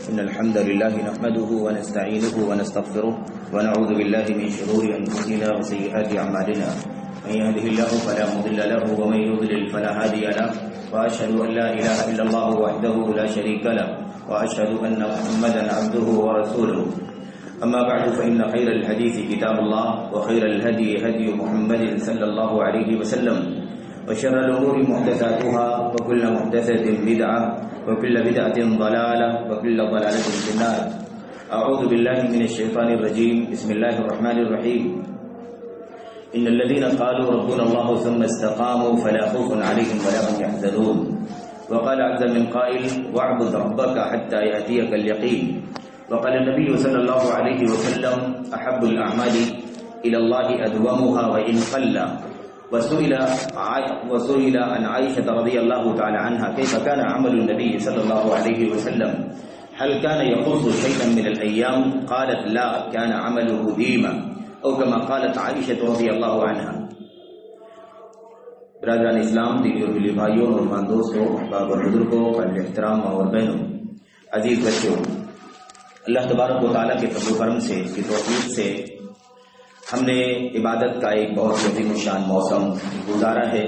إن الحمد لله نحمده ونستعينه ونستغفره ونعوذ بالله من شرور أنفسنا وسيئات أعمالنا من يهده الله فلا مضل له ومن يضلل فلا هادي له وأشهد أن لا إله إلا الله وحده لا شريك له وأشهد أن محمدا عبده ورسوله أما بعد فإن خير الحديث كتاب الله وخير الهدي هدي محمد صلى الله عليه وسلم وشر الأمور محدثاتها وكل محدثة بدعة وكل بدعة ضلالة وكل ضلالة في النار. أعوذ بالله من الشيطان الرجيم. بسم الله الرحمن الرحيم. إن الذين قالوا ربنا الله ثم استقاموا فلا خوف عليهم ولا هم يحزنون. وقال عز من قائل واعبد ربك حتى يأتيك اليقين. وقال النبي صلى الله عليه وسلم أحب الأعمال إلى الله أدومها وإن قل. وسئل عن عائشة رضي الله تعالى عنها كيف كان عمل النبي صلى الله عليه وسلم هل كان يخص شيئا من الأيام؟ قالت لا، كان عمله ديما، أو كما قالت عائشة رضي الله عنها. برادران اسلام، دینی اور دلی بھائیوں، نوجوان دوستوں، احباب اور بزرگوں، قابل احترام اور بہنوں، عزیز بچوں، اللہ تبارک و تعالیٰ کے فضل و کرم سے، اس کی توفیق سے ہم نے عبادت کا ایک بہت عظیم الشان موسم گزارا ہے،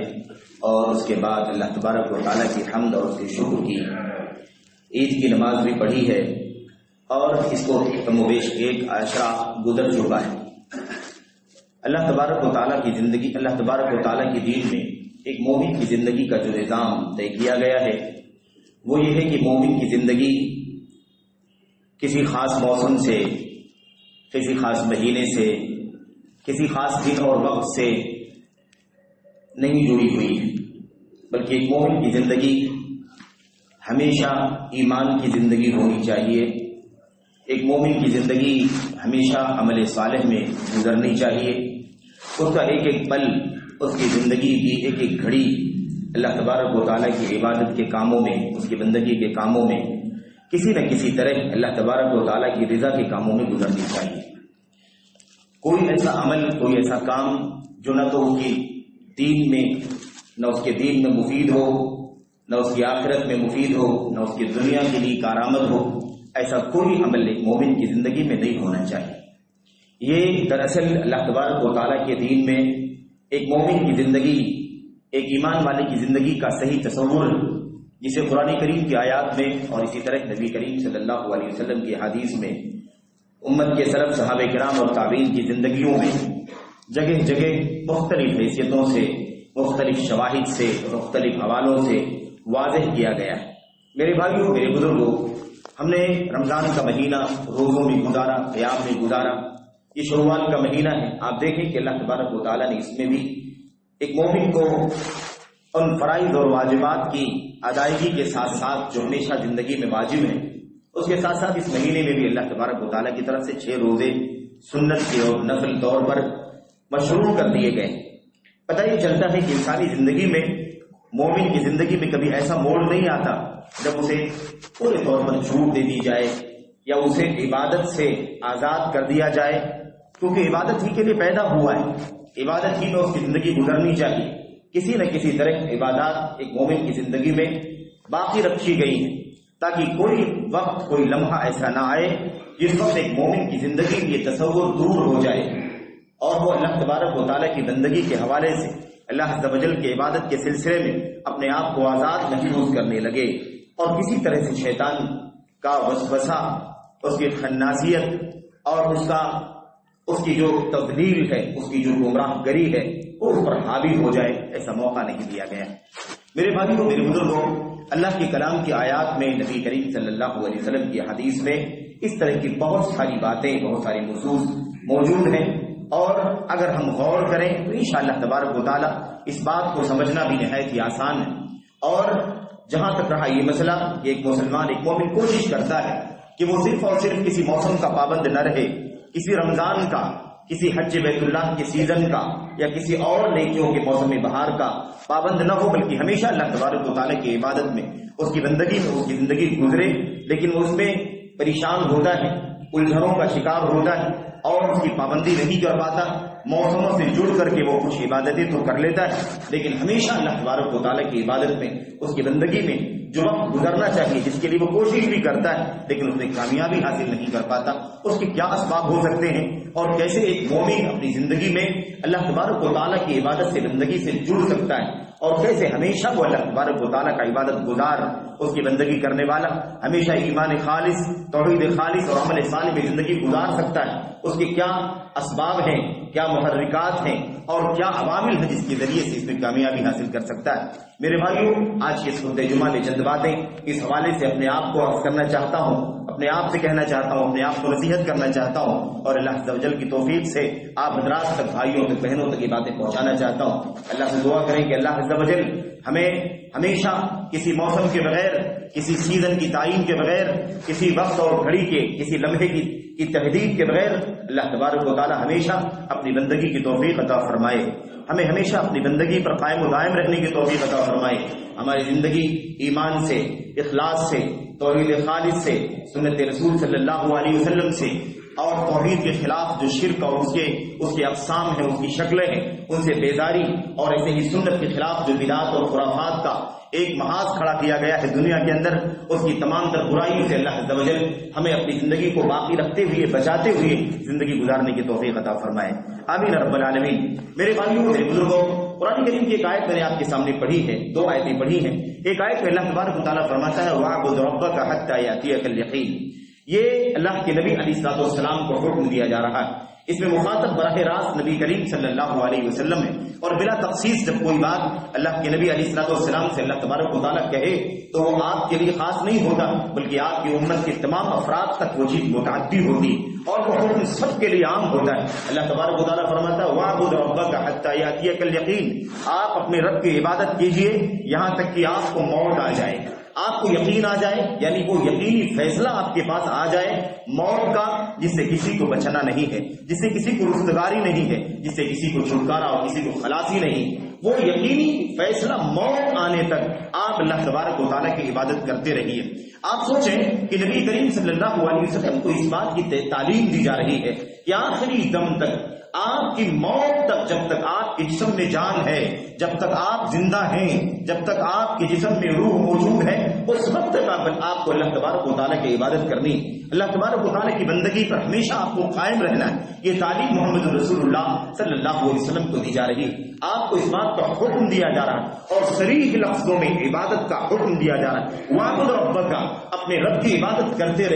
اور اس کے بعد اللہ تبارک و تعالیٰ کی حمد اور اس کے شکر کی عید کی نماز بھی پڑھی ہے، اور اس کو کم و بیش ایک عشرہ گزر چکا ہے. اللہ تبارک و تعالیٰ کی زندگی، اللہ تبارک و تعالیٰ کی دین میں ایک مومن کی زندگی کا جو نظام طے کیا گیا ہے وہ یہ ہے کہ مومن کی زندگی کسی خاص موسم سے، کسی خاص مہینے سے، کسی خاص دن اور وقت سے نہیں جڑی ہوئی ہے، بلکہ ایک مومن کی زندگی ہمیشہ ایمان کی زندگی ہونی چاہیے. ایک مومن کی زندگی ہمیشہ عمل صالح میں گزرنی چاہیے. اس کا ایک ایک پل، اس کی زندگی کی ایک ایک گھڑی اللہ تبارک و تعالیٰ کی عبادت کے کاموں میں، اس کی بندگی کے کاموں میں، کسی نہ کسی طرح اللہ تبارک و تعالیٰ کی رضا کے کاموں میں گزرنی چاہیے. کوئی ایسا عمل، کوئی ایسا کام جو نہ تو اس کی دین میں، نہ اس کے دین میں مفید ہو، نہ اس کی آخرت میں مفید ہو، نہ اس کی دنیا کے لیے کارآمد ہو، ایسا کوئی عمل ایک مومن کی زندگی میں نہیں ہونا چاہیے. یہ دراصل اللہ تبارک و تعالیٰ کے دین میں ایک مومن کی زندگی، ایک ایمان والے کی زندگی کا صحیح تصور، جسے قرآن کریم کی آیات میں اور اسی طرح نبی کریم صلی اللہ علیہ وسلم کی حدیث میں، امت کے سلف صحابہ کرام اور تابعین کی زندگیوں میں جگہ جگہ مختلف حیثیتوں سے، مختلف شواہد سے، مختلف حوالوں سے واضح کیا گیا ہے. میرے بھائیوں، میرے بزرگوں، ہم نے رمضان کا مہینہ روزوں میں گزارا، قیام میں گزارا. یہ شوال کا مہینہ ہے. آپ دیکھیں کہ اللہ تبارک و تعالیٰ نے اس میں بھی ایک مومن کو ان فرائض اور واجبات کی ادائیگی کے ساتھ ساتھ جو ہمیشہ زندگی میں واجب ہیں، اس کے ساتھ ساتھ اس مہینے میں بھی اللہ تبارک و تعالیٰ کی طرف سے 6 روزے سنت کے اور نفل طور پر مشروع کر دیے گئے. پتہ یہ چلتا ہے کہ انسانی زندگی میں، مومن کی زندگی میں کبھی ایسا موڑ نہیں آتا جب اسے پورے طور پر چھوٹ دے دی جائے یا اسے عبادت سے آزاد کر دیا جائے، کیونکہ عبادت ہی کے لیے پیدا ہوا ہے، عبادت ہی میں اس کی زندگی گزرنی چاہیے. کسی نہ کسی طرح عبادات ایک مومن کی زندگی میں باقی رکھی گئی ہیں، تاکہ کوئی وقت، کوئی لمحہ ایسا نہ آئے جس وقت ایک مومن کی زندگی میں یہ تصور دور ہو جائے اور وہ اللہ تبارک و تعالیٰ کی بندگی کے حوالے سے، اللہ عز و جل کے عبادت کے سلسلے میں اپنے آپ کو آزاد محسوس کرنے لگے، اور کسی طرح سے شیطان کا وسوسہ، اس کی خناسیت اور اس کی جو تضلیل ہے، اس کی جو گمراہ گری ہے، وہ اس پر حاوی ہو جائے. ایسا موقع نہیں دیا گیا. میرے بھائیوں، میرے بزرگوں، اللہ کے کلام کی آیات میں، نبی کریم صلی اللہ علیہ وسلم کی حدیث میں اس طرح کی بہت ساری باتیں، بہت ساری نصوص موجود ہیں، اور اگر ہم غور کریں تو انشاءاللہ تبارک و تعالیٰ اس بات کو سمجھنا بھی نہایت ہی آسان ہے. اور جہاں تک رہا یہ مسئلہ کہ ایک مسلمان، ایک مومن کوشش کرتا ہے کہ وہ صرف اور صرف کسی موسم کا پابند نہ رہے، کسی رمضان کا، کسی حج بیت اللہ کے سیزن کا، یا کسی اور نیکیوں کے موسم بہار کا پابند نہ ہو، بلکہ ہمیشہ اللہ تبارک و تعالیٰ کی عبادت میں، اس کی بندگی میں اس کی زندگی گزرے. لیکن وہ اس میں پریشان ہوتا ہے، الجھنوں کا شکار ہوتا ہے اور اس کی پابندی نہیں کر پاتا، موسموں سے جڑ کر کے وہ کچھ عبادتیں تو کر لیتا ہے، لیکن ہمیشہ اللہ تبارک و تعالیٰ کی عبادت میں، اس کی بندگی میں جو وقت گزرنا چاہیے، جس کے لیے وہ کوشش بھی کرتا ہے لیکن اس میں کامیابی حاصل نہیں کر پاتا، اس کے کیا اسباب ہو سکتے ہیں اور کیسے ایک مومن اپنی زندگی میں اللہ تبارک و تعالیٰ کی عبادت سے، بندگی سے جڑ سکتا ہے، اور کیسے ہمیشہ وہ اللہ تبارک و تعالیٰ کا عبادت گزار، اس کی بندگی کرنے والا، ہمیشہ ایمان خالص، توحید خالص اور عمل صالح میں زندگی گزار سکتا ہے، اس کے کیا اسباب ہیں، کیا محرکات ہیں اور کیا عوامل ہیں جس کے ذریعے سے اس میں کامیابی حاصل کر سکتا ہے۔ میرے بھائیوں، آج کے خطبہ جمعہ میں چند باتیں اس حوالے سے اپنے آپ کو عرض کرنا چاہتا ہوں، اپنے آپ سے کہنا چاہتا ہوں، اپنے آپ کو نصیحت کرنا چاہتا ہوں، اور اللہ عز و جل کی توفیق سے آپ حضرات تک، بھائیوں تک، بہنوں تک یہ باتیں پہنچانا چاہتا ہوں۔ اللہ سے دعا کریں کہ اللہ عز و جل ہمیں ہمیشہ کسی موسم کے بغیر، کسی سیزن کی تعین کے بغیر، کسی وقت اور گھڑی کے، کسی لمحے کی تحدید کے بغیر اللہ تبارک و تعالی ہمیشہ اپنی بندگی کی توفیق عطا فرمائے، ہمیں ہمیشہ اپنی بندگی پر قائم و دائم رہنے کی توفیق عطا فرمائے، ہماری زندگی ایمان سے، اخلاص سے، توحید خالص سے، سنت رسول صلی اللہ علیہ وسلم سے، اور توحید کے خلاف جو شرک اور اس کے اقسام ہیں، اس کی شکلیں ہیں، ان سے بیداری، اور ایسے ہی سنت کے خلاف جو بدعات اور خرافات کا ایک محاذ کھڑا کیا گیا ہے دنیا کے اندر، اس کی تمام تر برائیوں سے اللہ عز و جل ہمیں اپنی زندگی کو باقی رکھتے ہوئے، بچاتے ہوئے زندگی گزارنے کی توفیق عطا فرمائے، آمین رب العالمین۔ میرے بھائیوں، میرے بزرگوں، قرآن کریم کی ایک آیت میں نے آپ کے سامنے پڑھی ہے، دو آیتیں پڑھی ہیں۔ ایک آیت میں اللہ تبارک و تعالیٰ فرماتا ہے وَاعْبُدْ رَبَّكَ حَتَّىٰ يَأْتِيَكَ الْيَقِينُ، یہ اللہ کے نبی علیہ الصلوۃ والسلام کو حکم دیا جا رہا ہے، اس میں مخاطب براہ راست نبی کریم صلی اللہ علیہ وسلم ہے، اور بلا تخصیص جب کوئی بات اللہ کے نبی علیہ الصلوۃ والسلام سے اللہ تبارک و تعالیٰ کہے تو وہ آپ کے لیے خاص نہیں ہوتا، بلکہ آپ کی امت کے تمام افراد تک وہ چیز متعدی ہوتی اور وہ حکم سب کے لیے عام ہوتا ہے۔ اللہ تبارک و تعالیٰ فرماتا ہے وَاعْبُدْ رَبَّكَ حَتَّىٰ يَأْتِيَكَ الْيَقِينُ، آپ اپنے رب کی عبادت کیجئے یہاں تک کہ آپ کو موت آ جائے، آپ کو یقین آ جائے، یعنی وہ یقینی فیصلہ آپ کے پاس آ جائے موت کا، جس سے کسی کو بچنا نہیں ہے، جس سے کسی کو رستگاری نہیں ہے، جس سے کسی کو چھٹکارا اور کسی کو خلاصی نہیں، وہ یقینی فیصلہ موت آنے تک آپ اللہ تبارک و تعالیٰ کی عبادت کرتے رہیے۔ آپ سوچیں کہ نبی کریم صلی اللہ علیہ وسلم کو اس بات کی تعلیم دی جا رہی ہے کہ آخری دم تک، آپ کی موت تک، جب تک آپ کے جسم میں جان ہے، جب تک آپ زندہ ہیں، جب تک آپ کے جسم میں روح موجود ہے، اس وقت تک آپ کو اللہ تبارک و تعالیٰ کی عبادت کرنی، اللہ تبارک و تعالیٰ کی بندگی پر ہمیشہ آپ کو قائم رہنا ہے۔ یہ تعلیم محمد رسول اللہ صلی اللہ علیہ وسلم کو دی جا رہی ہے، آپ کو اس بات کا حکم دیا جا رہا ہے، اور صریح لفظوں میں عبادت کا حکم دیا جا رہا ہے، وَاعْبُدْ رَبَّكَ، اپنے رب کی عبادت کرتے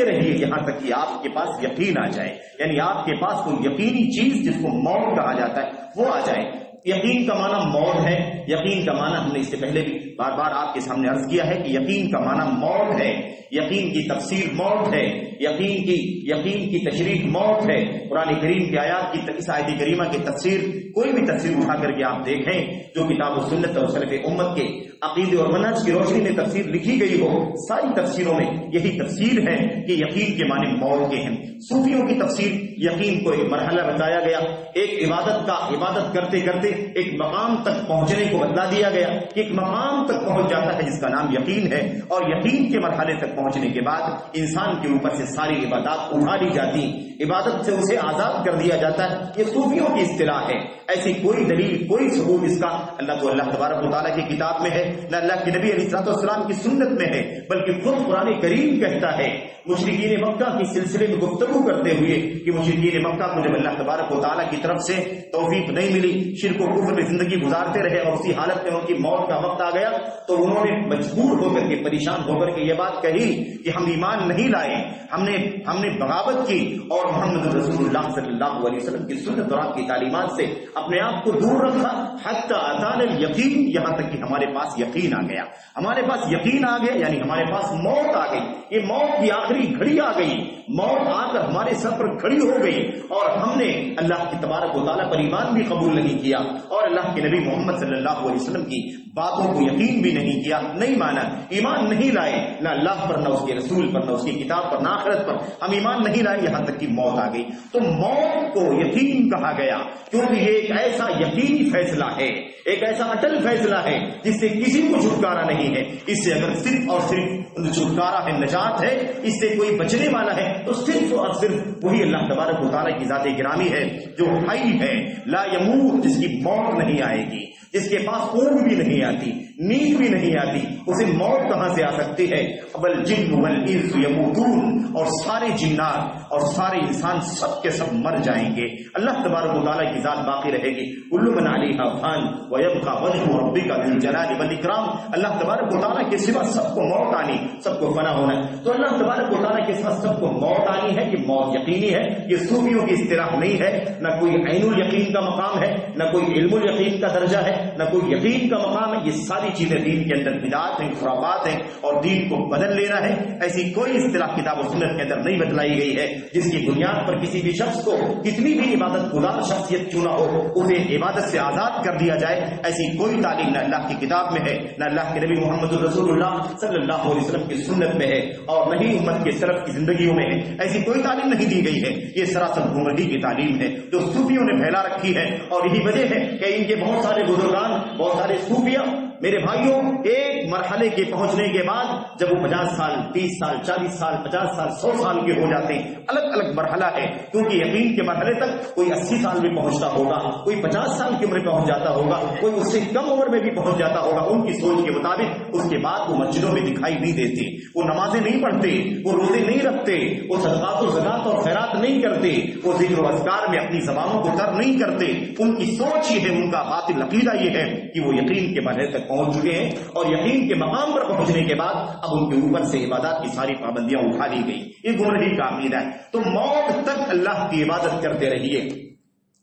رہیے یہاں تک کہ آپ کے پاس یقین آ جائے، یعنی آپ کے پاس کوئی یقینی چیز جس کو موت کہا جاتا ہے وہ آ جائے۔ یقین کا معنی موت ہے، یقین کا معنی ہم نے اس سے پہلے بھی بار بار آپ کے سامنے عرض کیا ہے کہ یقین کا معنی موت ہے، یقین کی تفسیر موت ہے، یقین کی تشریح موت ہے۔ قرآن کریم کی آیات کی اس آیت کریمہ کی تفسیر، کوئی بھی تفسیر اٹھا کر کے آپ دیکھیں جو کتاب و سنت اور سلف امت کے عقیدے اور منہج کی روشنی میں تفسیر لکھی گئی ہو، ساری تفسیروں میں یہی تفسیر ہے کہ یقین کے معنی موت کے ہیں۔ صوفیوں کی تفسیر یقین کو ایک مرحلہ بتایا گیا، ایک عبادت کرتے کرتے ایک مقام تک پہنچنے کو بتلا دیا گیا کہ ایک مقام تک پہنچ جاتا ہے جس کا نام یقین ہے، اور یقین کے مرحلے تک پہنچنے کے بعد انسان کے اوپر سے ساری عبادات اٹھا لی جاتی، عبادت سے اسے آزاد کر دیا جاتا ہے۔ یہ صوفیوں کی اصطلاح ہے، ایسی کوئی دلیل، کوئی ثبوت اس کا اللہ تبارک و تعالیٰ کی کتاب میں ہے، نہ اللہ کے نبی علیہ الصلوۃ والسلام کی سنت میں ہے، بلکہ خود قرآن کریم کہتا ہے مشرکین مکہ کے سلسلے میں گفتگو کرتے ہوئے کہ مشرکین مکہ کو جب اللہ تبارک و تعالیٰ کی طرف سے توفیق نہیں ملی، شرک و کفر میں زندگی گزارتے رہے اور اسی حالت میں ان کی موت کا وقت آ گیا، تو انہوں نے مجبور ہو کر کے، پریشان ہو کر کے یہ بات کہی کہ ہم ایمان نہیں لائے، ہم نے بغاوت کی اور محمد رسول اللہ صلی اللہ علیہ وسلم کی سنت اور آپ کی تعلیمات سے اپنے آپ کو دور رکھا، حتی اتانا الیقین، یہاں تک کہ ہمارے پاس یقین آ گیا، ہمارے پاس یقین آ گیا، یعنی ہمارے پاس موت آ گئی، یہ موت کی آخری گھڑی آ گئی، موت آ کر ہمارے سر پر کھڑی ہو گئی، اور ہم نے اللہ کی تبارک و تعالیٰ پر ایمان بھی قبول نہیں کیا، اور اللہ کے نبی محمد صلی اللہ علیہ وسلم کی باتوں کو یقین بھی نہیں کیا، نہیں مانا، ایمان نہیں لائے، نہ اللہ پر، نہ اس کے رسول پر، نہ اس کی کتاب پر، نہ آخرت پر، ہم ایمان نہیں لائے، یہاں تک کہ موت آ گئی۔ تو موت کو یقین کہا گیا کیونکہ یہ ایک ایسا یقینی فیصلہ ہے، ایک ایسا اٹل فیصلہ ہے جس سے کسی کو چھٹکارا نہیں ہے، اس سے اگر صرف اور صرف چھٹکارا ہے، نجات ہے، اس سے کوئی بچنے والا ہے تو صرف اور صرف وہی اللہ تبارک و تعالیٰ کی ذات گرامی ہے جو حی ہے، لا یموت، جس کی موت نہیں آئے گی، جس کے پاس اونگ بھی نہیں آتی، نیند بھی نہیں آتی، اسے موت کہاں سے آ سکتی ہے؟ والجن والانس یموتون، اور سارے جنات اور سارے انسان سب کے سب مر جائیں گے، اللہ تبارک و تعالیٰ کی ذات باقی رہے گی۔ کل من علیہا فان ویبقى وجہ ربک ذو الجلال والاکرام، اللہ تبارک و تعالیٰ کے سوا سب کو موت آنی، سب کو فنا ہونا ہے۔ تو اللہ تبارک و تعالیٰ کے سوا سب کو موت آنی ہے، یہ موت یقینی ہے، یہ صوفیوں کی اصطلاح نہیں ہے، نہ کوئی عین الیقین کا مقام ہے، نہ کوئی علم الیقین کا درجہ ہے، نہ کوئی یقین کا مقام ہے، یہ ساری چیزیں دین کے اندر بدعات ہیں، خرافات ہیں، اور دین کو بدل لینا ہے۔ ایسی کوئی اصطلاح کتاب و سنت کے اندر نہیں بتلائی گئی ہے جس کی بنیاد پر کسی بھی شخص کو کتنی بھی عبادت گزار شخصیت چنا ہو اسے عبادت سے آزاد کر دیا جائے، ایسی کوئی تعلیم نہ اللہ کی کتاب میں ہے، نہ اللہ کے نبی محمد الرسول اللہ صلی اللہ علیہ وسلم کی سنت میں ہے، اور نہ ہی امت کے سلف کی زندگیوں میں ہے، ایسی کوئی تعلیم نہیں دی گئی ہے۔ یہ سراسر گمراہی کی تعلیم ہے جو صوفیوں نے پھیلا رکھی ہے، اور یہی وجہ ہے کہ ان کے بہت سارے بزرگان، بہت سارے صوفیہ میرے بھائیوں ایک مرحلے کے پہنچنے کے بعد جب وہ 50 سال 30 سال 40 سال 50 سال 100 سال کے ہو جاتے ہیں، الگ الگ مرحلہ ہے، کیونکہ یقین کے مرحلے تک کوئی 80 سال میں پہنچتا ہوگا، کوئی 50 سال کی عمر میں پہنچ جاتا ہوگا، کوئی اس سے کم عمر میں بھی پہنچ جاتا ہوگا، ان کی سوچ کے مطابق اس کے بعد وہ مسجدوں میں دکھائی نہیں دیتے، وہ نمازیں نہیں پڑھتے، وہ روزے نہیں رکھتے، وہ صدقات و زکات اور خیرات نہیں کرتے، وہ ذکر و اذکار میں اپنی زبانوں کو تر نہیں کرتے۔ ان کی سوچ یہ ہے، ان کا باطل عقیدہ یہ ہے کہ وہ یقین کے مرحلے تک پہنچ چکے ہیں، اور یقین کے مقام پر پہنچنے کے بعد اب ان کے اوپر سے عبادات کی ساری پابندیاں اٹھا لی گئی۔ یہ گمراہی کا عقیدہ ہے۔ تو موت تک اللہ کی عبادت کرتے رہیے،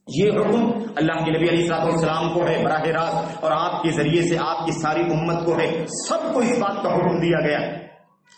یہ حکم اللہ کے نبی علیہ السلام کو ہے براہ راست، اور آپ کے ذریعے سے آپ کی ساری امت کو ہے، سب کو اس بات کا حکم دیا گیا ہے،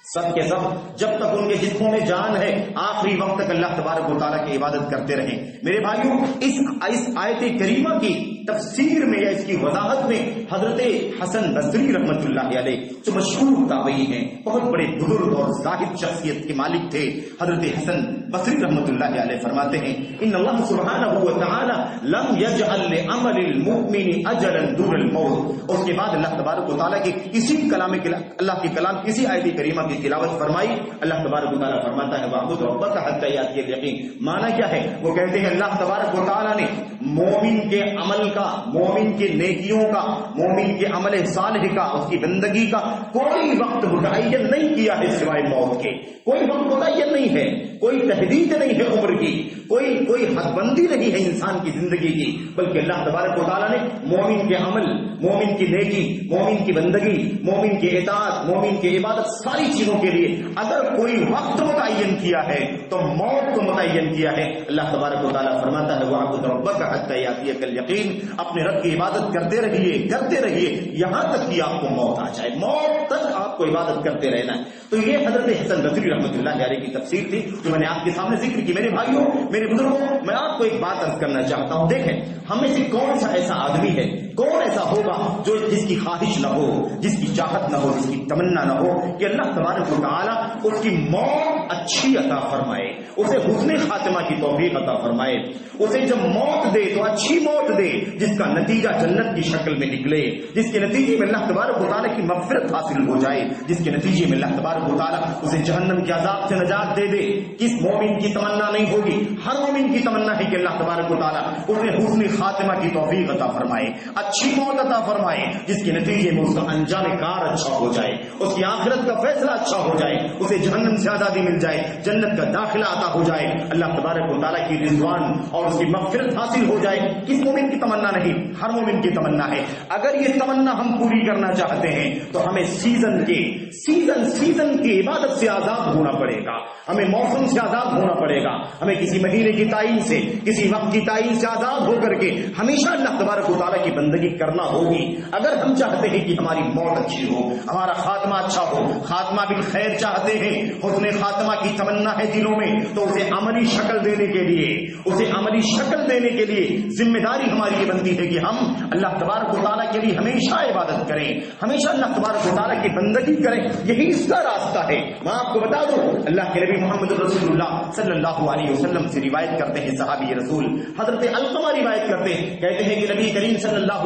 سب کے سب جب تک ان کے جسموں میں جان ہے آخری وقت تک اللہ تبارک و تعالیٰ کی عبادت کرتے رہیں۔ میرے بھائیوں اس آیت کریمہ کی تفسیر میں یا اس کی وضاحت میں حضرت حسن بصری رحمۃ اللہ علیہ جو مشہور تابعی ہیں، بہت بڑے بزرگ اور زاہد شخصیت کے مالک تھے، حضرت حسن بصری رحمۃ اللہ علیہ فرماتے ہیں ان اللہ سبحانہ و تعالی لم یجعل لعمل المؤمن اجرا دون الموت۔ اس کے بعد اللہ تبارک و تعالیٰ کے اسی اللہ کے کلام کسی آیت کریمہ کی تلاوت فرمائی، اللہ تبارک و تعالیٰ فرماتا ہے وَاعْبُدْ رَبَّكَ حَتَّىٰ يَأْتِيَكَ الْيَقِينُ۔ معنی کیا ہے؟ وہ کہتے ہیں اللہ تبارک و تعالیٰ نے مومن کے عمل کا، مومن کے نیکیوں کا، مومن کے عمل صالح کا، اس کی بندگی کا کوئی وقت متعین نہیں کیا ہے سوائے موت کے، کوئی وقت متعین نہیں ہے، کوئی تحدید نہیں ہے عمر کی، کوئی حد بندی نہیں ہے انسان کی زندگی کی، بلکہ اللہ تبارک و تعالیٰ نے مومن کے عمل، مومن کی نیکی، مومن کی بندگی، مومن کی اطاعت، مومن کی عبادت، ساری چیزوں کے لیے اگر کوئی وقت متعین کیا ہے تو موت کو متعین کیا ہے۔ اللہ تبارک و تعالیٰ فرماتا ہے وَاعْبُدْ رَبَّكَ حَتَّىٰ يَأْتِيَكَ الْيَقِينُ، اپنے رب کی عبادت کرتے رہیے یہاں تک کہ آپ کو موت آ جائے، موت تک آپ کو عبادت کرتے رہنا ہے۔ تو یہ حضرت حسن بصری رحمۃ اللہ علیہ کی تفسیر تھی جو میں نے آپ کے سامنے ذکر کی۔ میرے بھائیوں، میرے بزرگوں، میں آپ کو ایک بات عرض کرنا چاہتا ہوں، دیکھیں ہم میں سے کون سا ایسا آدمی ہے، کون ایسا ہوگا جو جس کی خواہش نہ ہو، جس کی چاہت نہ ہو، جس کی تمنا نہ ہو کہ اللہ تبارک و تعالیٰ اس کی موت اچھی عطا فرمائے، اسے حسن خاتمہ کی توفیق عطا فرمائے، اسے جب موت دے تو اچھی موت دے جس کا نتیجہ جنت کی شکل میں نکلے، جس کے نتیجے میں اللہ تبارک و تعالیٰ کی مغفرت حاصل ہو جائے، جس کے نتیجے میں اللہ تبارک و تعالیٰ اسے جہنم کے عذاب سے نجات دے دے۔ کس مومن کی تمنا نہیں ہوگی؟ ہر مومن کی تمنا ہے کہ اللہ تبارک و تعالیٰ اسے حسن خاتمہ کی توفیق عطا فرمائے، اچھی موت عطا فرمائے، جس کے نتیجے میں اس کا انجام کار اچھا ہو جائے، اس کی آخرت کا فیصلہ اچھا ہو جائے، اسے جہنم سے آزادی مل جائے، جنت کا داخلہ عطا ہو جائے، اللہ تبارک و تعالیٰ کی رضوان اور اس کی مغفرت حاصل ہو جائے۔ کس مومن کی تمنا نہیں؟ ہر مومن کی تمنا ہے۔ اگر یہ تمنا ہم پوری کرنا چاہتے ہیں تو ہمیں سیزن کی عبادت سے آزاد ہونا پڑے گا، ہمیں موسم سے آزاد ہونا پڑے گا، ہمیں کسی مہینے کی تعین سے، کسی وقت کی تعین سے آزاد ہو کر کے ہمیشہ اللہ تبارک و تعالیٰ کی بندگی کرنا ہوگی۔ اگر ہم چاہتے ہیں کہ ہماری موت اچھی ہو، ہمارا خاتمہ اچھا ہو، خاتمہ بالخیر چاہتے ہیں، حسن خاتمہ کی تمنا ہے دلوں میں، تو اسے عملی شکل دینے کے لیے ذمہ داری ہماری یہ بنتی ہے کہ ہم اللہ تبارک و تعالیٰ کے لیے ہمیشہ عبادت کریں، ہمیشہ اللہ تبارک و تعالیٰ کی بندگی کریں، یہی اس کا راستہ ہے۔ میں آپ کو بتا دوں، اللہ کے نبی محمد رسول اللہ صلی اللہ علیہ وسلم سے روایت کرتے ہیں صحابی رسول حضرت علقمہ روایت کرتے ہیں، کہتے ہیں کہ نبی کریم صلی اللہ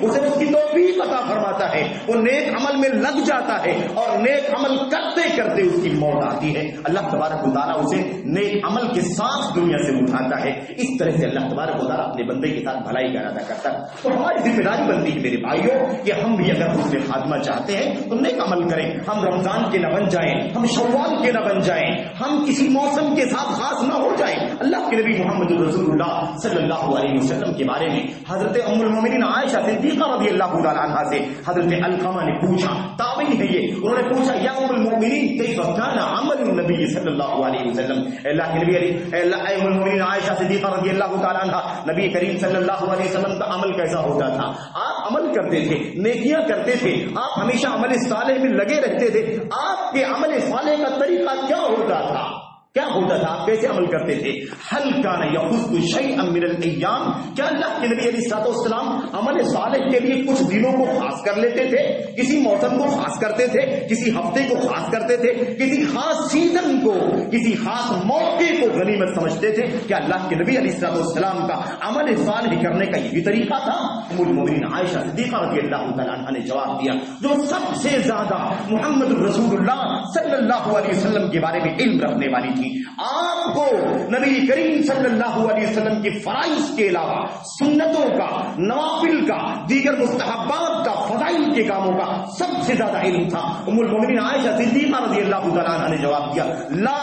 اسے اس کی توفیق عطا فرماتا ہے، وہ نیک عمل میں لگ جاتا ہے اور نیک عمل کرتے کرتے اس کی موت آتی ہے، اللہ تبارک و تعالیٰ اسے نیک عمل کے ساتھ دنیا سے اٹھاتا ہے۔ اس طرح سے اللہ تبارک و تعالیٰ اپنے بندے کے ساتھ بھلائی کا ارادہ کرتا ہے۔ تو ہماری ذمہ داری بنتی ہے میرے بھائیوں کہ ہم بھی اگر حسن خاتمہ چاہتے ہیں تو نیک عمل کریں، ہم رمضان کے نہ بن جائیں، ہم شوال کے نہ بن جائیں، ہم کسی موسم کے ساتھ خاص نہ ہو جائیں۔ اللہ کے نبی محمد رسول اللہ صلی اللہ علیہ وسلم کے بارے میں حضرت ام المومنین عائشہ صدیقہ رضی اللہ تعالی عنہا سے حضرت علقمہ نے پوچھا، تابعی ہے یہ، انہوں نے پوچھا یا ام المومنین کیف کان عمل النبی صلی اللہ علیہ وسلم، اللہ کے نبی ام المومنین عائشہ صدیقہ رضی اللہ تعالی عنہا، نبی کریم صلی اللہ علیہ وسلم کا عمل کیسا ہوتا تھا؟ آپ عمل کرتے تھے، نیکیاں کرتے تھے، آپ ہمیشہ عمل صالح میں لگے رہتے تھے، آپ کے عمل صالح کا طریقہ کیا ہوتا تھا؟ کیا ہوتا تھا؟ آپ کیسے عمل کرتے تھے؟ حل کان یخص شیئا من الايام، کیا اللہ کے نبی علیہ الصلوۃ والسلام عمل صالح کے لیے کچھ دنوں کو خاص کر لیتے تھے، کسی موسم کو خاص کرتے تھے، کسی ہفتے کو خاص کرتے تھے، کسی خاص سیزن کو، کسی خاص موقع کو غنیمت سمجھتے تھے؟ کیا اللہ کے نبی علیہ الصلوۃ والسلام کا عمل صالح کرنے کا یہی طریقہ تھا؟ ام المؤمنین عائشہ صدیقہ رضی اللہ تعالی عنہا نے جواب دیا، جو سب سے زیادہ محمد رسول اللہ صلی اللہ علیہ وسلم کے بارے میں علم رکھنے والی تھی، آپ کو نبی کریم صلی اللہ علیہ وسلم کی فرائض کے علاوہ سنتوں کا، نوافل کا، دیگر مستحبات کا، فضائل کے کاموں کا سب سے زیادہ علم تھا۔ ام المؤمنین عائشہ صدیقہ رضی اللہ تعالی عنہا نے جواب دیا، لا،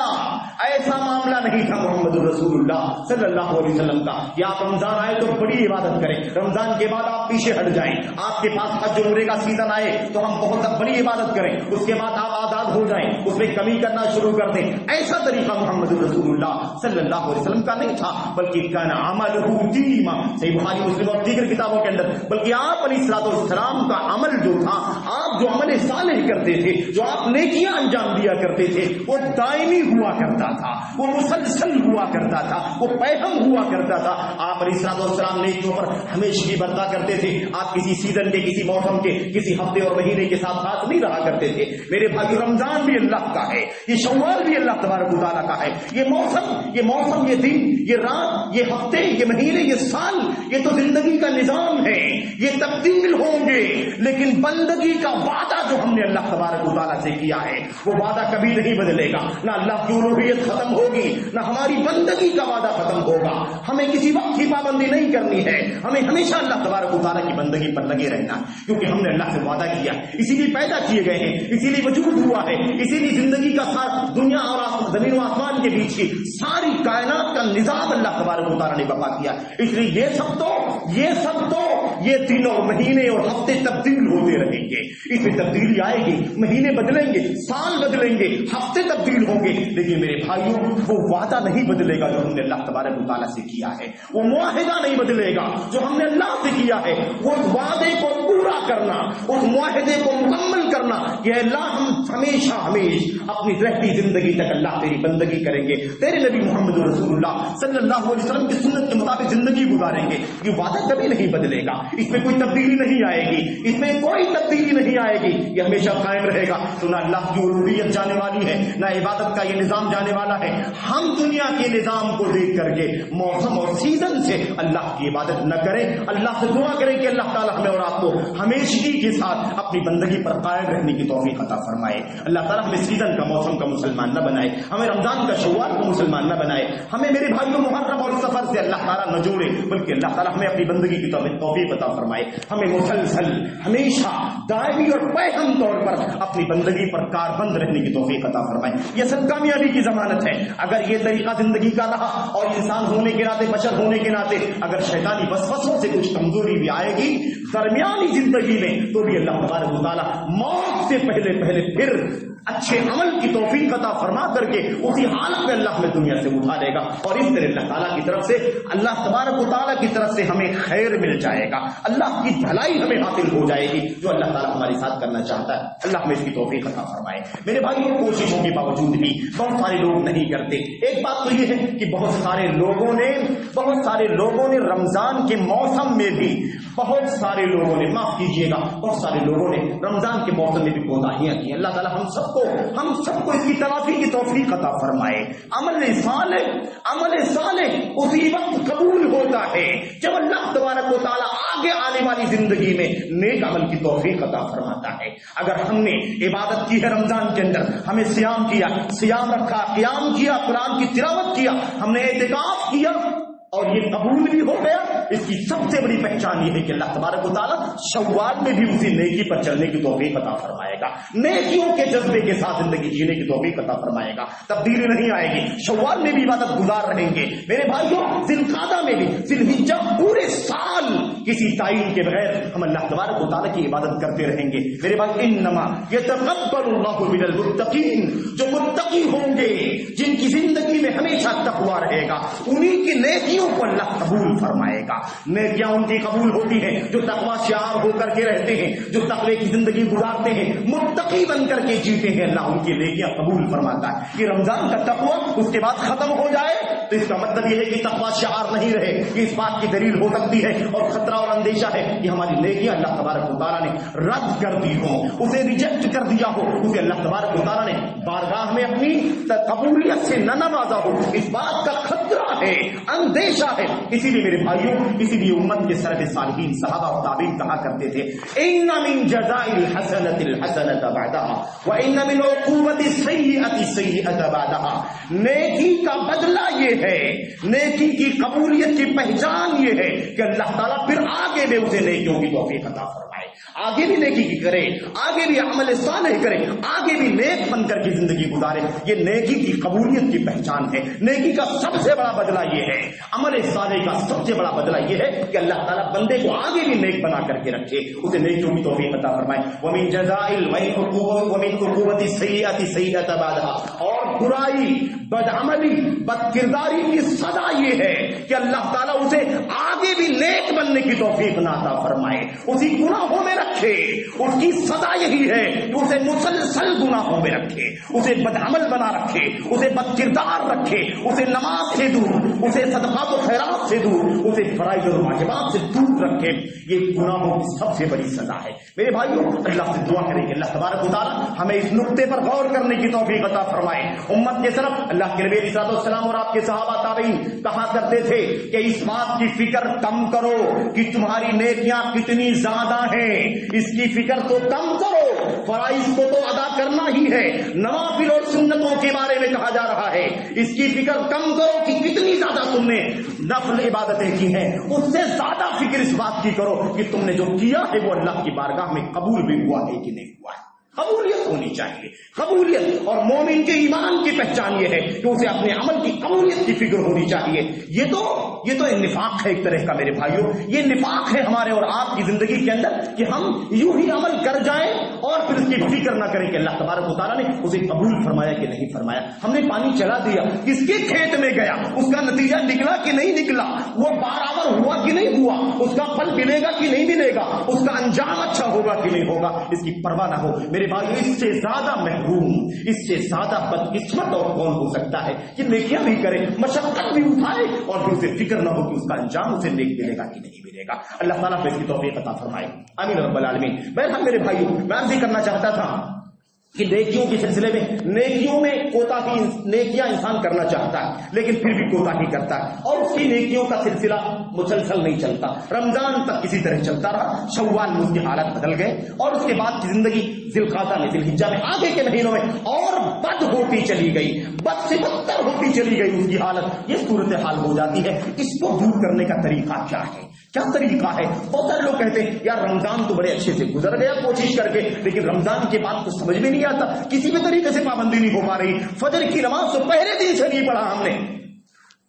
ایسا معاملہ نہیں تھا محمد رسول اللہ صلی اللہ علیہ وسلم کا کہ آپ رمضان آئے تو بڑی عبادت کریں، رمضان کے بعد آپ پیچھے ہٹ جائیں، آپ کے پاس حج عمرے کا سیزن آئے تو ہم بہت بڑی عبادت کریں، اس کے بعد آپ آزاد ہو جائیں، اس میں کمی کرنا شروع کر دیں۔ ایسا طریقہ محمد رسول اللہ صلی اللہ علیہ وسلم کا نہیں تھا، بلکہ کان عملہ دیما، صحیح بخاری مسلم اور دیگر کتابوں کے اندر، بلکہ آپ علیہ الصلوۃ والسلام کا عمل جو تھا، آپ جو عمل صالح کرتے تھے، جو آپ نیکیاں انجام دیا کرتے تھے، وہ دائمی ہوا کرتا تھا، وہ مسلسل ہوا کرتا تھا، وہ پیغام ہوا کرتا تھا۔ آپ علیہ الصلوۃ والسلام نیکیوں پر ہمیشگی برتا کرتے تھے، آپ کسی سیزن کے، کسی موسم کے، کسی ہفتے اور مہینے کے ساتھ خاص نہیں رہا کرتے تھے۔ میرے بھائی، رمضان بھی اللہ کا ہے، یہ شوال بھی اللہ تبارک و تعالیٰ کا ہے، یہ موسم، یہ دن، یہ رات، یہ ہفتے، یہ مہینے، یہ سال، یہ تو زندگی کا نظام ہے، یہ تبدیل ہوں گے، لیکن بندگی کا وعدہ جو ہم نے اللہ تبارک و تعالیٰ سے کیا ہے وہ وعدہ کبھی نہیں بدلے گا، نہ اللہ کی الوہیت ختم ہوگی، نہ ہماری بندگی کا وعدہ ختم ہوگا۔ ہمیں کسی وقت کی پابندی نہیں کرنی ہے، ہمیں ہمیشہ اللہ تبارک و تعالیٰ کی بندگی پر لگے رہنا، کیونکہ ہم نے اللہ سے وعدہ کیا، اسی لیے پیدا کیے گئے ہیں، اسی لیے وجود ہوا ہے، اسی لیے زندگی کا ساتھ دنیا اور زمین و آسمان کے بیچ کی ساری کائنات کا نظام اللہ تبارک و تعالیٰ نے برپا کیا۔ اس لیے یہ سب تو یہ دن اور مہینے اور ہفتے تبدیل ہوتے رہیں گے، اس میں تبدیلی آئے گی، مہینے بدلیں گے، سال بدلیں گے، ہفتے تبدیل ہوں گے، لیکن میرے بھائیوں وہ وعدہ نہیں بدلے گا جو ہم نے اللہ تبارک و تعالیٰ سے کیا ہے، وہ معاہدہ نہیں بدلے گا جو ہم نے اللہ سے کیا ہے، وہ وعدے کو پورا کرنا، اس معاہدے کو مکمل کرنا کہ اللہ ہم ہمیشہ اپنی رہتی زندگی تک اللہ تیری بندگی کریں گے، تیرے نبی محمد رسول اللہ صلی اللہ علیہ وسلم کی سنت کے مطابق زندگی گزاریں گے۔ یہ وعدہ کبھی نہیں بدلے گا، اس میں کوئی تبدیلی نہیں آئے گی، اس میں کوئی تبدیلی نہیں آئے گی، یہ ہمیشہ قائم رہے گا۔ تو نہ اللہ کی الوہیت جانے والی ہے، نہ عبادت کا یہ نظام جانے والا ہے۔ ہم دنیا کے نظام کو دیکھ کر کے موسم اور سیزن سے اللہ کی عبادت نہ کریں، اللہ سے دعا کریں کہ اللہ تعالیٰ ہمیں اور آپ کو ہمیشگی کے ساتھ اپنی بندگی پر قائم رہنے کی توفیق عطا فرمائے۔ اللہ تعالیٰ ہمیں سیزن کا، موسم کا مسلمان نہ بنائے، ہمیں رمضان کا، شوال کو مسلمان نہ بنائے، ہمیں میرے بھائیوں محرم اور سفر سے اللہ تعالیٰ نہ جوڑے، بلکہ اللہ تعالیٰ ہمیں اپنی بندگی کی توفیق عطا فرمائے، ہمیں مسلسل، ہمیشہ، دائمی اور پیغام طور پر اپنی بندگی پر کاربند رہنے کی توفیق عطا فرمائے۔ یہ سب کامیابی کی ضمانت ہے۔ اگر یہ طریقہ زندگی کا رہا اور انسان ہونے کے ناطے، بشر ہونے کے ناطے اگر شیطانی وسوسوں سے کچھ کمزوری بھی آئے گی درمیانی زندگی میں، تو بھی اللہ تبارک و تعالیٰ موت سے پہلے پھر اچھے عمل کی توفیق عطا فرما کر کے اسی حالت میں اللہ ہمیں دنیا سے اٹھا لے گا، اور اس طرح اللہ تعالیٰ کی طرف سے، اللہ تبارک و تعالیٰ کی طرف سے ہمیں خیر مل جائے گا، اللہ کی بھلائی ہمیں حاصل ہو جائے گی جو اللہ تعالیٰ ہمارے ساتھ کرنا چاہتا ہے۔ اللہ ہمیں اس کی توفیق عطا فرمائے۔ میرے بھائیوں، کوششوں کے باوجود بھی بہت سارے لوگ نہیں کرتے۔ ایک بات تو یہ ہے کہ بہت سارے لوگوں نے رمضان کے موسم میں بھی بہت سارے لوگوں نے، معاف کیجیے گا، بہت سارے لوگوں نے رمضان کے موسم میں بھی کوتاہیاں کی. اللہ تعالیٰ ہم سب کو اس کی تلافی کی توفیق عطا فرمائے. عمل صالح اسی وقت قبول ہوتا ہے جب اللہ تبارک و تعالیٰ آگے آنے والی زندگی میں نیک عمل کی توفیق عطا فرماتا ہے. اگر ہم نے عبادت کی ہے رمضان کے اندر، ہمیں سیام کیا، سیام رکھا، قیام کیا، قرآن کی تلاوت کیا، ہم نے اعتکاف کیا اور یہ قبول بھی ہو گیا، اس کی سب سے بڑی پہچان یہ ہے کہ اللہ تبارک و تعالیٰ شوال میں بھی اسی نیکی پر چلنے کی توفیق عطا فرمائے گا، نیکیوں کے جذبے کے ساتھ زندگی جینے کی توفیق عطا فرمائے گا. تبدیلی نہیں آئے گی، شوال میں بھی عبادت گزار رہیں گے. میرے بھائیوں، ذی القعدہ میں بھی، ذی الحجہ، پورے سال کسی تعین کے بغیر ہم اللہ تبارک و تعالیٰ کی عبادت کرتے رہیں گے. میرے بھائی، انما یتقبل اللہ من المتقین، جو متقی ہوں گے، جن کی زندگی میں ہمیشہ تقویٰ رہے گا، انہی کی نیکیوں کو اللہ قبول فرمائے گا. نیکیاں ان کی قبول ہوتی ہیں جو تقویٰ شعار ہو کر کے رہتے ہیں، جو تقوی کی زندگی گزارتے ہیں، متقی بن کر کے جیتے ہیں. اللہ ان کی نیکیاں قبول فرماتا ہے. یہ رمضان کا تقویٰ اس کے بعد ختم ہو جائے تو اس کا مطلب یہ ہے کہ تقویٰ شعار نہیں رہے. یہ اس بات کی دلیل ہو سکتی ہے اور خطرہ اور اندیشہ ہے کہ ہماری نیکیاں اللہ تبارک و تعالیٰ نے رد کر دی ہوں، اسے ریجیکٹ کر دیا ہو، اسے اللہ تبارک و تعالیٰ نے بارگاہ میں اپنی قبولیت سے نہ نوازا ہو. اس بات کا خطرہ ہے، اندیشہ ہے. اسی لیے میرے بھائیوں، اسی لیے امت کے سلف صالحین صحابہ و تابعین کہا کرتے تھے، ان من جزاء الحسنۃ الحسنۃ بعدها وان من عقوبۃ السیئۃ السیئۃ بعدها. نیکی کا بدلہ یہ ہے، نیکی کی قبولیت کی پہچان یہ ہے کہ اللہ تعالیٰ پھر آگے بھی اسے نیکیوں کی توفیق عطا فرمائے، آگے بھی نیکی کی کرے، آگے بھی عمل صالح کرے، آگے بھی نیک بن کر کی زندگی گزارے. یہ نیکی کی قبولیت کی پہچان ہے. نیکی کا سب سے بڑا بدلہ یہ ہے، عمل صالح کا سب سے بڑا بدلہ یہ ہے کہ اللہ تعالیٰ بندے کو آگے بھی نیک بنا کر کے رکھے، اسے نیکیوں کی توفیق عطا فرمائے. ومن جزاء ومن عقوبۃ السیئۃ السیئۃ بعدها. اور برائی، بدعملی، بد کرداری کی سزا یہ ہے کہ اللہ تعالیٰ اسے آگے بھی نیک بننے کی توفیق عطا فرمائے، اسی گناہوں میں رکھے. اس کی سزا یہی ہے کہ اسے مسلسل گناہوں میں رکھے، اسے بدعمل بنا رکھے، اسے بد کردار رکھے، اسے نماز سے دور، اسے صدقات و خیرات سے دور، اسے فرائض اور واجبات سے دور رکھے. یہ گناہوں کی سب سے بڑی سزا ہے. میرے بھائیوں، اللہ سے دعا کریں کہ اللہ تبارک و تعالیٰ ہمیں اس نقطے پر غور کرنے کی توفیق عطا فرمائے. امت کے طرف اللہ کے نبی علیہ الصلوۃ والسلام اور آپ کے صحابہ تابعین کہا کرتے تھے کہ اس بات کی فکر کم کرو کہ تمہاری نیکیاں کتنی زیادہ ہیں، اس کی فکر تو کم کرو، فرائض کو تو ادا کرنا ہی ہے، نوافل اور سنتوں کے بارے میں کہا جا رہا ہے. اس کی فکر کم کرو کہ کتنی زیادہ تم نے نفل عبادتیں کی ہیں، اس سے زیادہ فکر اس بات کی کرو کہ تم نے جو کیا ہے وہ اللہ کی بارگاہ میں قبول بھی ہوا ہے کہ نہیں ہوا ہے. قبولیت ہونی چاہیے، قبولیت. اور مومن کے ایمان کی پہچان یہ ہے کہ اسے اپنے عمل کی قبولیت کی فکر ہونی چاہیے. یہ تو نفاق ہے ایک طرح کا میرے بھائیوں. یہ نفاق ہے ہمارے اور آپ کی زندگی کے اندر کہ ہم یوں ہی عمل کر جائیں اور پھر اس کی فکر نہ کریں کہ اللہ تبارک و تعالیٰ نے اسے قبول فرمایا کہ نہیں فرمایا. ہم نے پانی چلا دیا، کس کے کھیت میں گیا، اس کا نتیجہ نکلا کہ نہیں نکلا، وہ برابر ہوا کہ نہیں ہوا، اس کا پھل ملے گا کہ نہیں ملے گا، اس کا انجام اچھا ہوگا کہ نہیں ہوگا، اس کی پرواہ نہ ہو. میرے بھائی، اس سے زیادہ محروم، اس سے زیادہ بدقسمت اور کون ہو سکتا ہے کہ نیکیاں بھی کرے، مشقت بھی اٹھائے اور پھر اسے فکر نہ ہو کہ اس کا انجام اسے نیک ملے گا کہ نہیں ملے گا. اللہ تعالیٰ کو اس کی توفیق عطا فرمائے. آمین رب العالمین. بہرحال میرے بھائیوں، میں عرض کرنا چاہتا تھا کہ نیکیوں کے سلسلے میں، نیکیوں میں کوتاہی، نیکیاں انسان کرنا چاہتا ہے لیکن پھر بھی کوتاہی کرتا ہے اور اس کی نیکیوں کا سلسلہ مسلسل نہیں چلتا. رمضان تک کسی طرح چلتا رہا، شوال میں اس کی حالت بدل گئے اور اس کے بعد کی زندگی ذی القعدہ میں، ذی الحجہ میں، آگے کے مہینوں میں اور بد ہوتی چلی گئی، بد سے بدتر ہوتی چلی گئی اس کی حالت. یہ صورتحال ہو جاتی ہے. اس کو دور کرنے کا طریقہ کیا ہے، کیا طریقہ ہے؟ بہت سارے لوگ کہتے ہیں یار رمضان تو بڑے اچھے سے گزر گیا کوشش کر کے، لیکن رمضان کے بعد کچھ سمجھ میں نہیں آتا، کسی بھی طریقے سے پابندی نہیں ہو پا رہی، فجر کی نماز تو پہلے دن سے نہیں پڑھا ہم نے.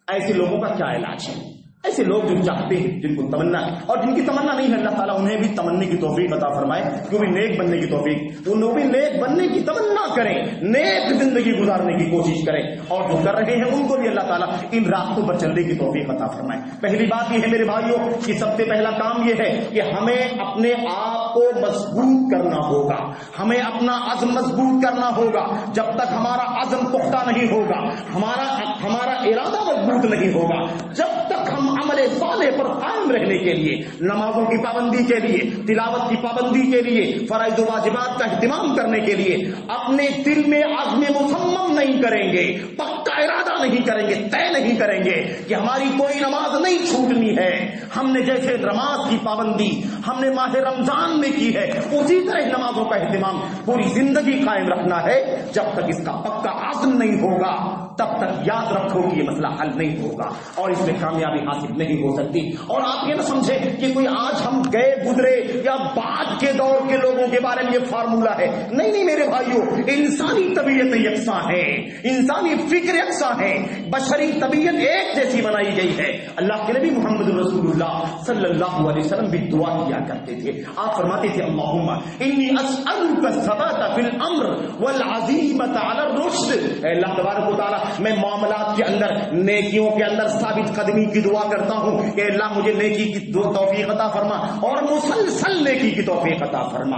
ایسے لوگوں کا کیا علاج ہے؟ ایسے لوگ جو چاہتے ہیں، جن کو تمنا ہے اور جن کی تمنا نہیں ہے، اللہ تعالیٰ انہیں بھی تمنے کی توفیق عطا فرمائے کہ وہ بھی نیک بننے کی توفیق، وہ بھی نیک بننے کی تمنا کریں، نیک زندگی گزارنے کی کوشش کریں، اور جو کر رہے ہیں ان کو بھی اللہ تعالیٰ ان راستوں پر چلنے کی توفیق عطا فرمائے. پہلی بات یہ ہے میرے بھائیوں کہ سب سے پہلا کام یہ ہے کہ ہمیں اپنے آپ کو مضبوط کرنا ہوگا، ہمیں اپنا عزم مضبوط کرنا ہوگا. جب تک ہمارا عزم پختہ نہیں ہوگا، ہمارا ارادہ مضبوط نہیں ہوگا، جب تک تک ہم عمل صالح پر قائم رہنے کے لیے، نمازوں کی پابندی کے لیے، تلاوت کی پابندی کے لیے، فرائض و واجبات کا اہتمام کرنے کے لیے اپنے دل میں عزم مصمم نہیں کریں گے، پکا ارادہ نہیں کریں گے، طے نہیں کریں گے کہ ہماری کوئی نماز نہیں چھوٹنی ہے، ہم نے جیسے نماز کی پابندی ہم نے ماہ رمضان میں کی ہے اسی طرح نمازوں کا اہتمام پوری زندگی قائم رکھنا ہے، جب تک اس کا پکا عزم نہیں ہوگا تب تک یاد رکھو کہ یہ مسئلہ حل نہیں ہوگا اور اس میں کامیابی حاصل نہیں ہو سکتی۔ اور آپ یہ نہ سمجھے کہ کوئی آج ہم گئے گزرے یا بعد کے دور کے لوگوں کے بارے میں یہ فارمولہ ہے، نہیں میرے بھائیوں، انسانی طبیعت یکساں ہے، انسانی فکر یکساں ہے، بشری طبیعت ایک جیسی بنائی گئی ہے۔ اللہ کے نبی محمد رسول اللہ صلی اللہ علیہ وسلم بھی دعا کیا کرتے تھے، آپ فرماتے تھے اللہم انی اسألک الثبات فی الامر والعزیمۃ علی الرشد، اے اللہ تبارک و تعالی میں معاملات کے اندر، نیکیوں کے اندر ثابت قدمی کی دعا کرتا ہوں کہ اللہ مجھے نیکی کی توفیق عطا فرما اور مسلسل نیکی کی توفیق عطا فرما،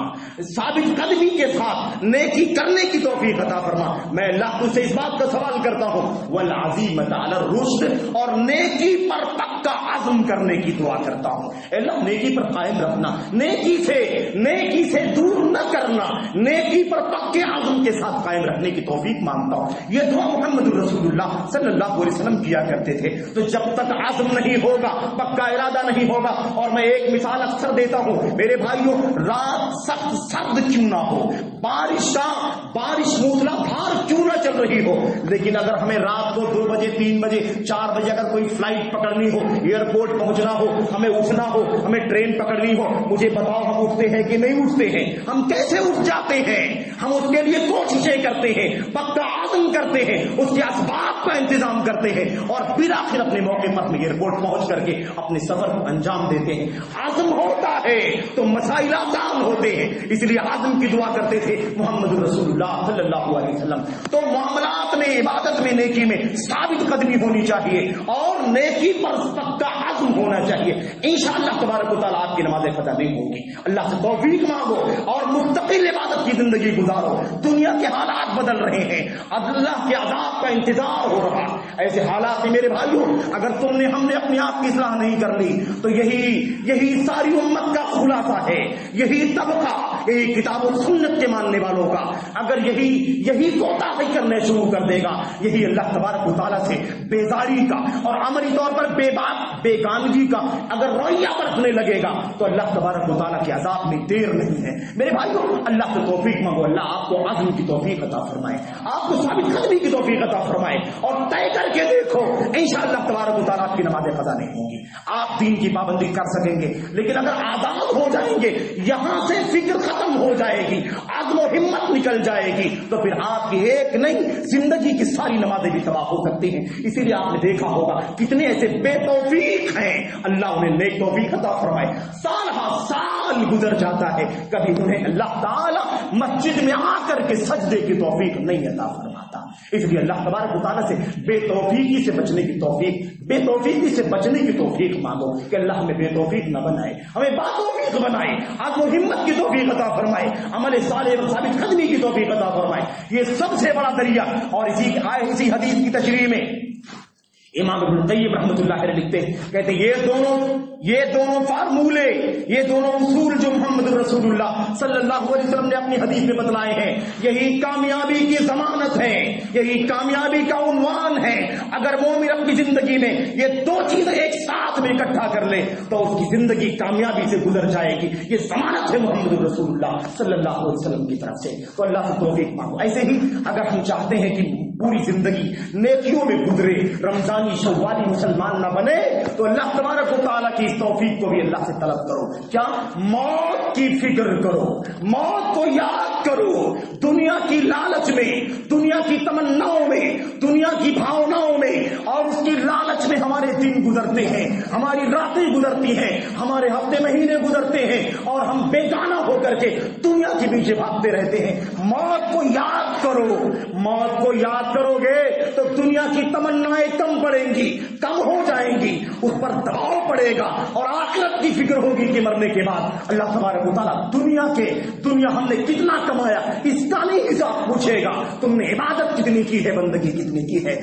ثابت قدمی کے ساتھ نیکی کرنے کی توفیق عطا فرما۔ میں اللہ تجھ سے اس بات کا سوال کرتا ہوں والعزیمۃ علی الرشد، اور نیکی پر پکا عزم کرنے کی دعا کرتا ہوں، اے اللہ نیکی پر قائم رکھنا، نیکی سے دور نہ کرنا، نیکی پر پکے عزم کے ساتھ قائم رکھنے کی توفیق مانگتا ہوں۔ یہ دعا محمد رسول اللہ صلی اللہ علیہ وسلم کیا کرتے تھے۔ تو جب تک عزم نہیں ہوگا، پکا ارادہ نہیں ہوگا، اور میں ایک مثال اکثر دیتا ہوں میرے بھائیوں، رات سخت سرد کیوں نہ ہو، بارش موسلا دھار کیوں نہ چل رہی ہو، لیکن اگر ہمیں رات کو 2 بجے 3 بجے 4 بجے اگر کوئی فلائٹ پکڑنی ہو، ایئرپورٹ پہنچنا ہو، ہمیں اٹھنا ہو، ہمیں ٹرین پکڑنی ہو، مجھے بتاؤ ہم اٹھتے ہیں کہ نہیں اٹھتے ہیں؟ ہم کیسے اٹھ جاتے ہیں؟ ہم اس کے لیے کوششیں کرتے ہیں، پکا عزم کرتے ہیں، اس کے اسباب کا انتظام کرتے ہیں، اور پھر آخر اپنے موقع پر ایئرپورٹ پہنچ کر کے اپنے سفر کو انجام دیتے ہیں۔ عزم ہوتا ہے تو مسائل آسان ہوتے ہیں، اس لیے عزم کی دعا کرتے تھے محمد رسول اللہ صلی اللہ علیہ وسلم۔ تو معاملات میں، عبادت میں، نیکی میں ثابت قدمی ہونی چاہیے اور نیکی پر پکا عزم ہونا چاہیے، انشاءاللہ تبارک و تعالیٰ آپ کی نمازیں قضا نہیں ہوگی۔ اللہ سے توفیق مانگو اور مستقل عبادت کی زندگی گزارو۔ دنیا کے حالات بدل رہے ہیں، اللہ کے عذاب کا انتظار ہو رہا، ایسے حالات میں میرے بھائیوں اگر ہم نے اپنے آپ کی اصلاح نہیں کر لی تو یہی ساری امت کا خلاصہ ہے، یہی طبقہ، یہی کتاب و سنت کے ماننے والوں کا اگر یہی کوتاہی کرنے شروع کر دے گا، یہی اللہ تبارک و تعالیٰ سے بیزاری کا اور عملی طور پر بیگانگی کا اگر رویہ برتنے لگے گا تو اللہ تبارک و تعالیٰ کے عذاب میں دیر نہیں ہے۔ میرے بھائیوں اللہ سے توفیق مانگو، اللہ آپ کو عزم کی توفیق عطا فرمائے، آپ کو ثابت قدمی کی توفیق عطا فرمائے، اور طے کر کے دیکھو انشاءاللہ تبارک و تعالیٰ آپ کی نمازیں قضا نہیں ہوں گی، آپ دین کی پابندی کر سکیں گے، لیکن اگر آزاد ہو جائیں گے، یہاں سے فکر ختم ہو جائے گی، عزم و ہمت نکل جائے گی، تو پھر آپ کی ایک نہیں زندگی کی ساری نمازیں بھی تباہ ہو سکتی ہیں۔ اسی لیے آپ نے دیکھا ہوگا کتنے ایسے بے توفیق ہیں، اللہ انہیں نیک توفیق عطا فرمائے، سال ہا سال گزر جاتا ہے، کبھی انہیں اللہ تعالی مسجد میں آ کر کے سجدے کی توفیق نہیں عطا فرماتا۔ اس لیے اللہ تبارک و تعالیٰ سے بے توفیقی سے بچنے کی توفیق، بے توفیقی سے بچنے کی توفیق مانگو کہ اللہ ہمیں بے توفیق نہ بنائے، ہمیں با توفیق بنائے، عزم و ہمت کی توفیق عطا فرمائے، عمل صالح اور ثابت قدمی کی توفیق عطا فرمائے۔ یہ سب سے بڑا ذریعہ، اور اسی حدیث کی تشریح میں امام ابن القیم رحمۃ اللہ علیہ لکھتے ہیں، کہتے ہیں یہ دونوں فارمولے، یہ دونوں اصول جو محمد رسول اللہ صلی اللہ علیہ وسلم نے اپنی حدیث میں بتلائے ہیں، یہی کامیابی کی ضمانت ہے، یہی کامیابی کا عنوان ہے۔ اگر مومن اپنی زندگی میں یہ 2 چیزیں ایک ساتھ میں اکٹھا کر لے تو اس کی زندگی کامیابی سے گزر جائے گی، یہ ضمانت ہے محمد رسول اللہ صلی اللہ علیہ وسلم کی طرف سے۔ تو اللہ سے توفیق مانگو۔ ایسے ہی اگر ہم چاہتے ہیں کہ پوری زندگی نیکیوں میں گزرے، رمضانی شوالی مسلمان نہ بنے، تو اللہ تبارک و تعالیٰ کی اس توفیق کو بھی اللہ سے طلب کرو۔ کیا؟ موت کی فکر کرو، موت کو یاد کرو، دنیا کی لالچ میں، دنیا کی تمناؤں میں، دنیا کی بھاوناؤں میں اور اس کی لالچ میں ہمارے دن گزرتے ہیں، ہماری راتیں گزرتی ہیں، ہمارے ہفتے مہینے گزرتے ہیں، اور ہم بیگانہ ہو کر کے دنیا کے پیچھے بھاگتے رہتے ہیں۔ موت کو یاد کرو، موت کو یاد کرو گے تو دنیا کی تمنائیں کم پڑیں گی، کم ہو جائیں گی، اس پر دباؤ پڑے گا، اور آخرت کی فکر ہوگی کہ مرنے کے بعد اللہ تبارک و تعالیٰ دنیا ہم نے کتنا کمایا اس کا نہیں حساب پوچھے گا تم نے عبادت کتنی کی ہے, بندگی کتنی کی ہے.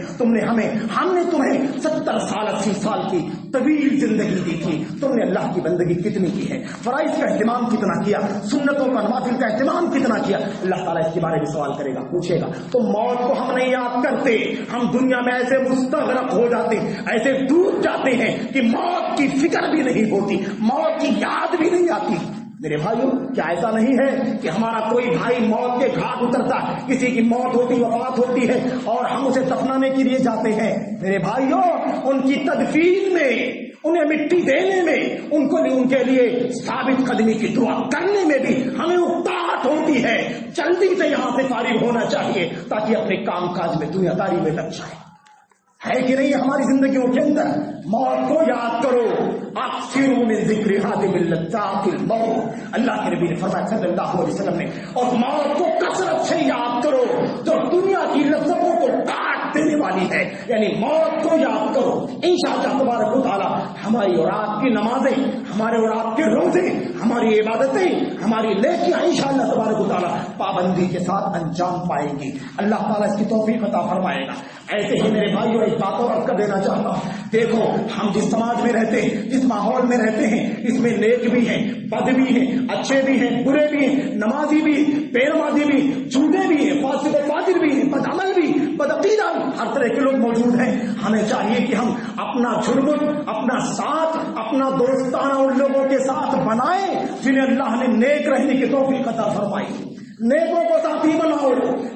ہم نے تمہیں 70 سال 80 سال کی طویل زندگی دی تھی, تم نے اللہ کی بندگی کتنی کی ہے, فرائض کا اہتمام کتنا کیا, سنتوں کا نوافل کا اہتمام کتنا کیا. اللہ تعالیٰ اس کے بارے میں سوال کرے گا, پوچھے گا. تو موت کو ہم نہیں یاد کرتے, ہم دنیا میں ایسے مستغرق ہو جاتے, ایسے ڈوب جاتے ہیں کہ موت کی فکر بھی نہیں ہوتی, موت کی یاد بھی نہیں آتی. میرے بھائیوں, کیا ایسا نہیں ہے کہ ہمارا کوئی بھائی موت کے گھاٹ اترتا ہے, کسی کی موت ہوتی, وفات ہوتی ہے اور ہم اسے دفنانے کے لیے جاتے ہیں. میرے بھائیوں, ان کی تدفین میں, انہیں مٹی دینے میں, ان کے لیے ثابت قدمی کی دعا کرنے میں بھی ہمیں اکتاہٹ ہوتی ہے. جلدی سے یہاں سے فارغ ہونا چاہیے تاکہ اپنے کام کاج میں, دنیا داری میں لگ جائے. ہے کہ نہیں ہماری زندگیوں کے اندر؟ موت کو یاد کرو. اکثروا من ذکر حاتم اللذات الموت, اللہ کے نبی نے فرمایا صلی اللہ علیہ وسلم نے, اور موت کو کثرت سے یاد کرو جو دنیا کی لذتوں کو کاٹ دینے والی ہے. یعنی موت کو یاد کرو. انشاءاللہ تبارک و تعالی ہماری اور آپ کی نمازیں, ہمارے اور آپ کے روزے, ہماری عبادتیں, ہماری نیکیاں انشاءاللہ تبارک و تعالی پابندی کے ساتھ انجام پائیں گی. اللہ تعالیٰ اس کی توفیق عطا فرمائے گا. ایسے ہی میرے بھائیوں ایک بات اور عرض کر دینا چاہتا ہوں. دیکھو, ہم جس سماج میں رہتے ہیں, جس ماحول میں رہتے ہیں, اس میں نیک بھی ہیں, بد بھی ہیں, اچھے بھی ہیں, برے بھی ہیں, نمازی بھی, بے نمازی بھی, جھوٹے بھی ہیں, فاسق و فاجر بھی ہیں, بد عمل بھی, بدعقیدہ, ہر طرح کے لوگ موجود ہیں. ہمیں چاہیے کہ ہم اپنا جھرمٹ, اپنا ساتھ, اپنا دوستانہ ان لوگوں کے ساتھ بنائیں جنہیں اللہ نے نیک رہنے کی توفیق عطا فرمائی. نیکوں کو ساتھی بناؤ.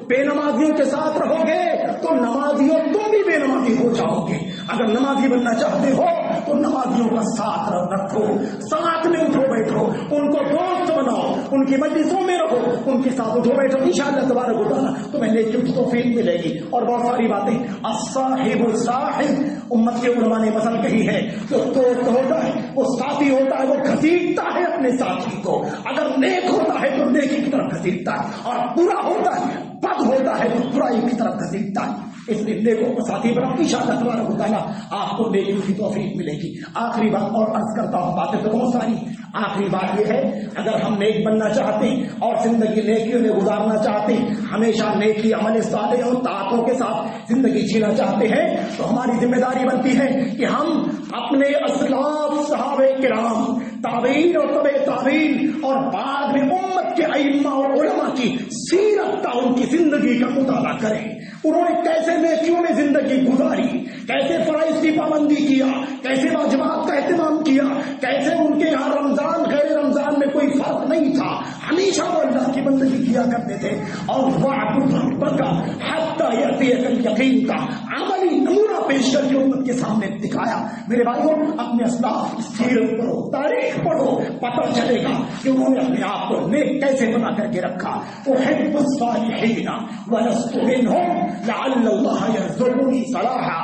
بے نمازیوں کے ساتھ رہو گے تو نمازیوں تم بھی بے نمازی ہو جاؤ گے. اگر نمازی بننا چاہتے ہو تو نمازیوں کا ساتھ رکھو, ساتھ میں اٹھو بیٹھو, ان کو دوست بناؤ, ان کی مجلسوں میں رہو, ان کے ساتھ اٹھو بیٹھو. انشاءاللہ تبارک و تعالیٰ تمہیں نیکیوں کی توفیق ملے گی. اور بہت ساری باتیں. الصاحب الصاحب, امت کے علماء نے مثل کہی ہے, جو دوست ہوتا ہے وہ ساتھی ہوتا ہے, وہ گھسیٹتا ہے اپنے ساتھی کو. اگر نیک ہوتا ہے تو نیکی کی طرف گھسیٹتا ہے, اور برا ہوتا ہے, بد ہوتا ہے تو برائی کی طرف گھسیٹتا ہے. اس لیے نیکوں کو ساتھی بناؤ. انشاءاللہ تبارک و تعالیٰ آپ کو نیکیوں کی توفیق ملے گی. آخری بات اور عرض کرتا ہوں, باتیں تو بہت ساری. آخری بات یہ ہے, اگر ہم نیک بننا چاہتے ہیں اور زندگی نیکیوں میں گزارنا چاہتے ہیں, ہمیشہ نیکی, عمل صالح اور طاعتوں کے ساتھ زندگی جینا چاہتے ہیں, تو ہماری ذمہ داری بنتی ہے کہ ہم اپنے اسلاف, صحابہ کرام, تابعین اور تبع تابعین اور بعد میں امت کے ائمہ اور علماء کی سیرت کا, ان کی زندگی کا مطالعہ کریں. انہوں نے کیسے نیکیوں میں زندگی گزاری, کیسے فرائض کی پابندی کیا, کیسے واجبات کا اہتمام کیا, کیسے ان کے یہاں رمضان غیر رمضان میں کوئی فرق نہیں تھا, ہمیشہ وہ اللہ کی بندگی کیا کرتے تھے. اور وَاعْبُدْ رَبَّكَ حَتَّىٰ يَأْتِيَكَ الْيَقِينُ کا عملی نمونہ پیش کر کے امت کے سامنے دکھایا. میرے بھائیوں, اپنے اسلاف کی سیرت پڑھو, تاریخ پڑھو, پتہ چلے گا کہ انہوں نے اپنے آپ کو نیک کیسے بنا کر کے رکھا. احب الصالحین ولست منهم لعل اللہ یرزقنی صلاحا.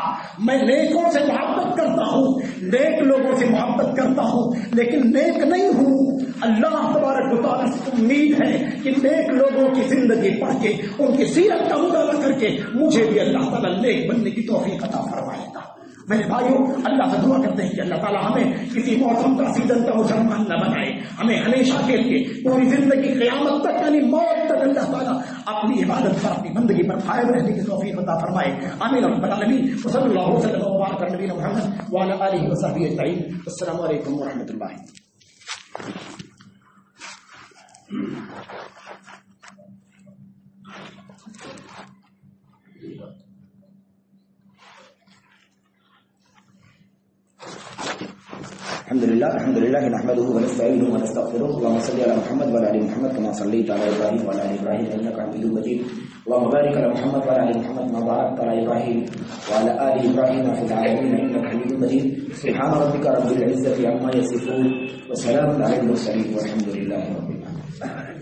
میں نیکوں سے محبت کرتا ہوں, نیک لوگوں سے محبت کرتا ہوں, لیکن نیک نہیں ہوں. اللہ تبارک و تعالیٰ سے امید ہے کہ نیک لوگوں کی زندگی پڑھ کے, ان کی سیرت کا مطالعہ کر کے مجھے بھی اللہ تعالیٰ نیک بننے کی توفیق عطا فرمائے گا. میرے بھائیوں, اللہ سے دعا کرتے ہیں کہ اللہ تعالیٰ ہمیں کسی موسم کا, سیزن کا مسلمان نہ بنائے. ہمیں ہمیشہ کے لیے پوری زندگی قیامت تک, یعنی موت تک, اللہ تعالیٰ اپنی عبادت پر, اپنی بندگی پر قائم رہنے کی توفیق عطا فرمائے. آمین رب العالمین. صلی اللہ وسلم وبارک علی نبینا محمد وعلی آلہ وصحبہ اجمعین. السلام علیکم ورحمۃ اللہ. الحمد لله نحمده ونستعينه ونستغفره. اللهم صل على محمد وعلى ال محمد كما صليت على ابراهيم وعلى ال ابراهيم انك حميد مجيد. اللهم بارك على محمد وعلى ال محمد كما باركت على ابراهيم وعلى ال ابراهيم في العالمين انك حميد مجيد. سبحان ربك رب العزة عما يصفون وسلام على المرسلين والحمد لله رب العالمين.